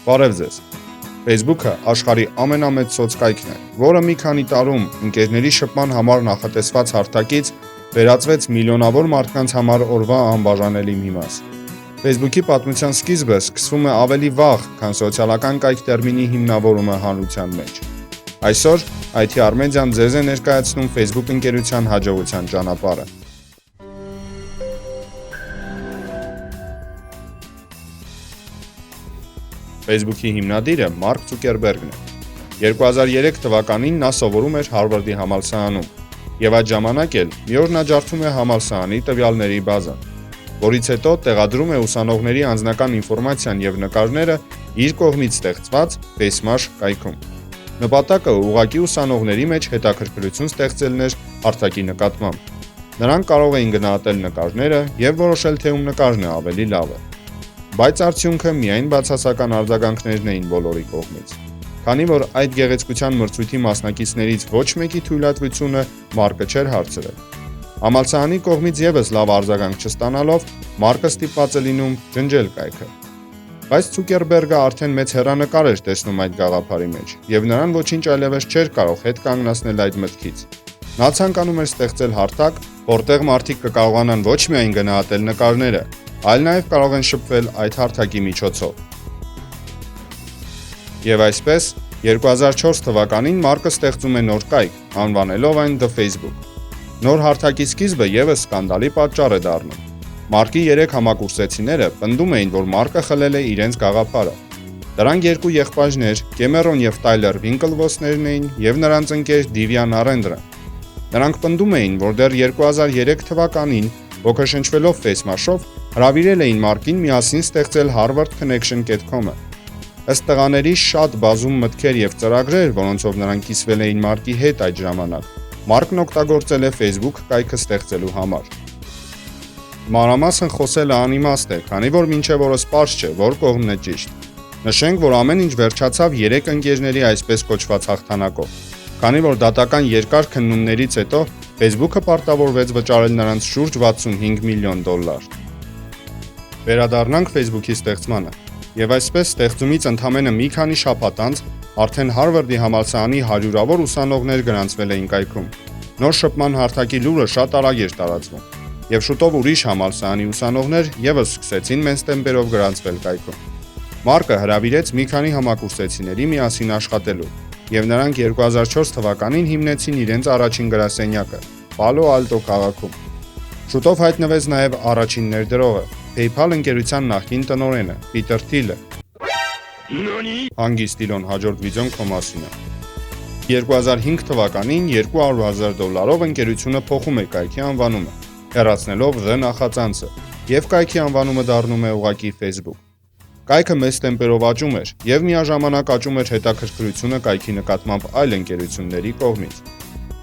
Բարև ձեզ։ Facebook-ը աշխարհի ամենամեծ սոցկայքն է, որը մի քանի տարում ընկերների շփման համար նախատեսված հարթակից վերածվեց միլիոնավոր մարդկանց համար օրվա անբաժանելի մի մաս։ Facebook-ի պատմության սկիզբը սկսվում է ավելի վաղ, քան սոցիալական կայք տերմինի հիմնավորումը հանրության մեջ։ Այսօր IT Armedian ձեզ է ներկայացնում Facebook ընկերության հաջողության ճանապարհը։ Facebook-ի հիմնադիրը Մարկ Ցուկերբերգն է։ 2003 թվականին նա սովորում էր Հարվարդի համալսարանում, եւ այդ ժամանակ էլ մի օր նա ջարդում է համալսարանի տվյալների բազան, որից հետո տեղադրում է ուսանողների անձնական ինֆորմացիան եւ նկարները իր կողմից ստեղծված FaceMash կայքում։ Նպատակը ուղղակի ուսանողների մեջ հետաքրքրություն ստեղծելն էր հարթակի նկատմամբ։ Նրանք կարող էին գնահատել նկարները եւ որոշել, թե ում նկարն է ավելի լավը։ Բայց արդյունքը միայն բացասական արձագանքներն էին բոլորի կողմից։ Քանի որ այդ գեղեցկության մրցույթի մասնակիցներից ոչ մեկի թույլատվությունը Մարկը չէր հարցրել։ Համալսարանի կողմից եւս լավ արձագանք չստանալով Մարկը ստիպված է լինում ջնջել կայքը։ Բայց Ցուկերբերգը արդեն մեծ հեռանկար էր տեսնում այդ գաղափարի մեջ, եւ նրան ոչինչ այլևս չէր կարող հետ կանգնեցնել այդ մտքից։ Նա ցանկանում էր ստեղծել հարթակ, որտեղ մարդիկ կկարողանան ոչ միայն գնահատել նկարները, այլ նաև կարող են շփվել այդ հարթակի միջոցով։ Եվ այսպես, 2004 թվականին Մարկը ստեղծում է նոր կայք, անվանելով այն The Facebook։ Նոր հարթակի սկիզբը եւս սկանդալի պատճառ է դառնում։ Մարկի 3 համակուրսեցիները պնդում էին, որ Մարկը խլել է իրենց գաղափարը։ Դրանք երկու եղբայրներ, Կեմերոն եւ Տայլեր Վինկլվոսներն էին եւ նրանց ընկեր Դիվյան Արենդրը։ Նրանք պնդում էին, որ դեռ 2003 թվականին ոգեշնչվելով FaceMash-ով հրավիրել էին Մարկին միասին ստեղծել harvardconnection.com-ը։ Ըստ տղաների շատ բազում մտքեր եւ ծրագրեր, որոնցով նրանք կիսվել էին Մարկի հետ այդ ժամանակ, Մարկն օգտագործել է Facebook կայքը ստեղծելու համար։ Մանրամասն խոսելը անիմաստ է, քանի որ մինչև օրս պարզ չէ, որ կողմն է ճիշտ։ Նշենք, որ ամեն ինչ վերջացավ 3 ընկերների այսպես կոչված հաղթանակով, քանի որ դատական երկար քննումներից հետո Facebook-ը պարտավորվեց վճարել նրանց շուրջ $65 միլիոն։ Վերադառնանք Facebook-ի ստեղծմանը, եւ այսպես ստեղծումից ընդամենը մի քանի շաբաթ անց արդեն Հարվարդի համալսարանի հարյուրավոր ուսանողներ գրանցվել էին կայքում։ Նոր շփման հարթակի լուրը շատ արագ էր տարածվում, եւ շուտով ուրիշ համալսարանի ուսանողներ եւս սկսեցին մեծ տեմպերով գրանցվել կայքում։ Մարկը հրավիրեց մի քանի համակուրսեցիների միասին աշխատելու, եւ նրանք 2004 թվականին հիմնեցին իրենց առաջին գրասենյակը Պալո Ալտո քաղաքում։ Շուտով հայտնվեց նաեւ առաջին ներդրողը, PayPal ընկերության նախկին տնօրենը Պիտեր Թիլը։ Հանգիստ Իլոն հաջորդ վիդեոն քո մասին է։ 2005 թվականին $200,000 ընկերությունը փոխում է կայքի անվանումը, հեռացնելով Ղ նախածանցը, եւ կայքի անվանումը դառնում է ուղղակի Facebook։ Կայքը մեծ տեմպերով աճում էր եւ միաժամանակ աճում էր հետաքրքրությունը կայքի նկատմամբ այլ ընկերությունների կողմից։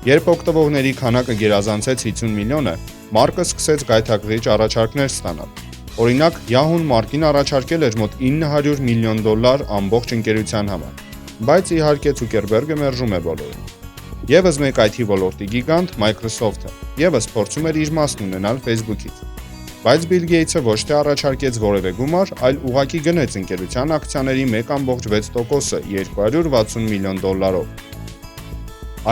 Երբ օգտվողների քանակը գերազանցեց 50 միլիոնը, Մարկը սկսեց գայթակղիչ առաջարկներ ստանալ։ Օրինակ, Yahoo-ն Մարկին առաջարկել էր մոտ $900 միլիոն ամբողջ ընկերության համար, բայց իհարկե Ցուկերբերգը մերժում է բոլորին։ Եվս մեկ IT ոլորտի գիգանտ Microsoft-ը եւս փորձում էր իր մասն ունենալ Facebook-ից։ Բայց Բիլ Գեյթսը ոչ թե առաջարկեց որևէ գումար, այլ ուղղակի գնեց ընկերության ակցիաների 1.6%-ը $260 միլիոն։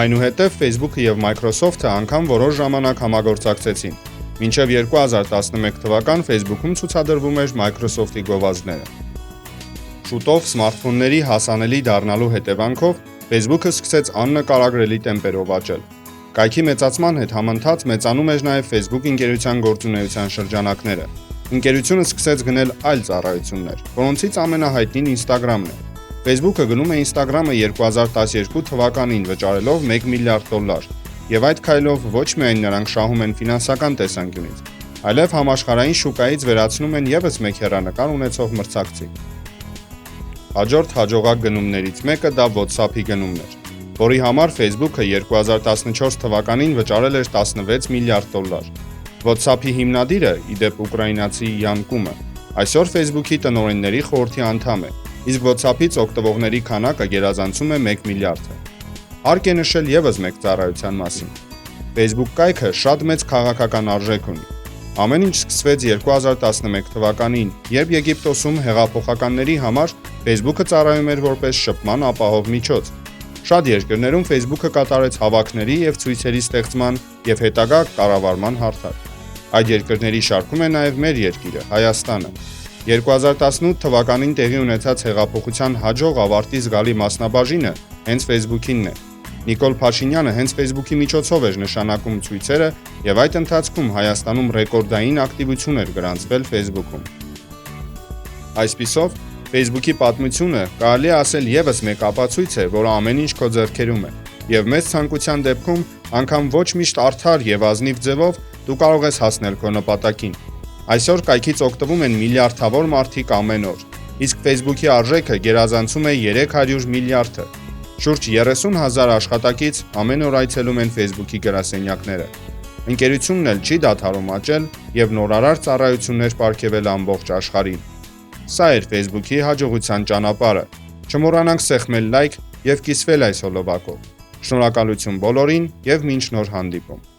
Այնուհետև Facebook-ը եւ Microsoft-ը անգամ որոշ ժամանակ համագործակցեցին։ Մինչև 2011 թվական Facebook-ում ցուցադրվում էր Microsoft-ի գովազդները։ Շուտով սմարթֆոնների հասանելի դառնալու հետևանքով Facebook-ը սկսեց աննկարագրելի տեմպերով աճել։ Կայքի մեծացման հետ համընթաց մեծանում էր նաև Facebook ընկերության գործունեության շրջանակները։ Ընկերությունը սկսեց գնել այլ ծառայություններ, որոնցից ամենահայտնին Instagram-ն է։ Facebook-ը գնում է Instagram-ը 2012 թվականին վճարելով $1 միլիարդ, եւ այդ քայլով ոչ միայն նրանք շահում են ֆինանսական տեսանկյունից, այլև համաշխարհային շուկայից վերացնում են եւս մեկ հեռանկար ունեցող մրցակցի։ Հաջորդ հաջողակ գնումներից մեկը դա WhatsApp-ի գնումն էր, որի համար Facebook-ը 2014 թվականին վճարել էր $16 միլիարդ։ WhatsApp-ի հիմնադիրը, իդեպ ուկրաինացի Յան Կումը, այսօր Facebook-ի տնօրենների խորհրդի անդամ է, իսկ WhatsApp-ից օգտվողների քանակը գերազանցում է 1 միլիարդը։ Հարկ է նշել եւս մեկ ծառայության մասին։ Facebook կայքը շատ մեծ քաղաքական արժեք ունի։ Ամեն ինչ սկսվեց 2011 թվականին, երբ Եգիպտոսում հեղափոխականների համար Facebook-ը ծառայում էր որպես շփման ապահով միջոց։ Շատ երկրներում Facebook-ը կատարեց հավաքների եւ ցույցերի ստեղծման եւ հետագա կառավարման հարթակ։ Այդ երկրների շարքում է նաեւ մեր երկիրը, Հայաստանը։ 2018 թվականին տեղի ունեցած հեղափոխության հաջող ավարտի զգալի մասնաբաժինը հենց Facebook-ինն է։ Նիկոլ Փաշինյանը հենց Facebook-ի միջոցով էր նշանակում ցույցերը եւ այդ ընթացքում Հայաստանում ռեկորդային ակտիվություն էր գրանցվել Facebook-ում։ Այսպիսով, Facebook-ի պատմությունը կարելի է ասել եւս մեկ ապացույց է, որ ամեն ինչ քո ձեռքերում է, եւ մեծ ցանկության դեպքում անգամ ոչ միշտ արդար եւ ազնիվ ձևով դու կարող ես հասնել քո նպատակին։ Այսօր կայքից օգտվում են միլիարդավոր մարդիկ ամեն օր, իսկ Facebook-ի արժեքը գերազանցում է 300 միլիարդը։ Շուրջ 30,000 աշխատակից ամեն օր այցելում են Facebook-ի գրասենյակները։ Ընկերությունն էլ չի դադարում աճել եւ նորարար ծառայություններ պարգեւել ամբողջ աշխարհին։ Սա էր Facebook-ի հաջողության ճանապարհը։ Չմոռանանք սեղմել լայք եւ կիսվել այս հոլովակով։ Շնորհակալություն բոլորին եւ մինչ նոր հանդիպում։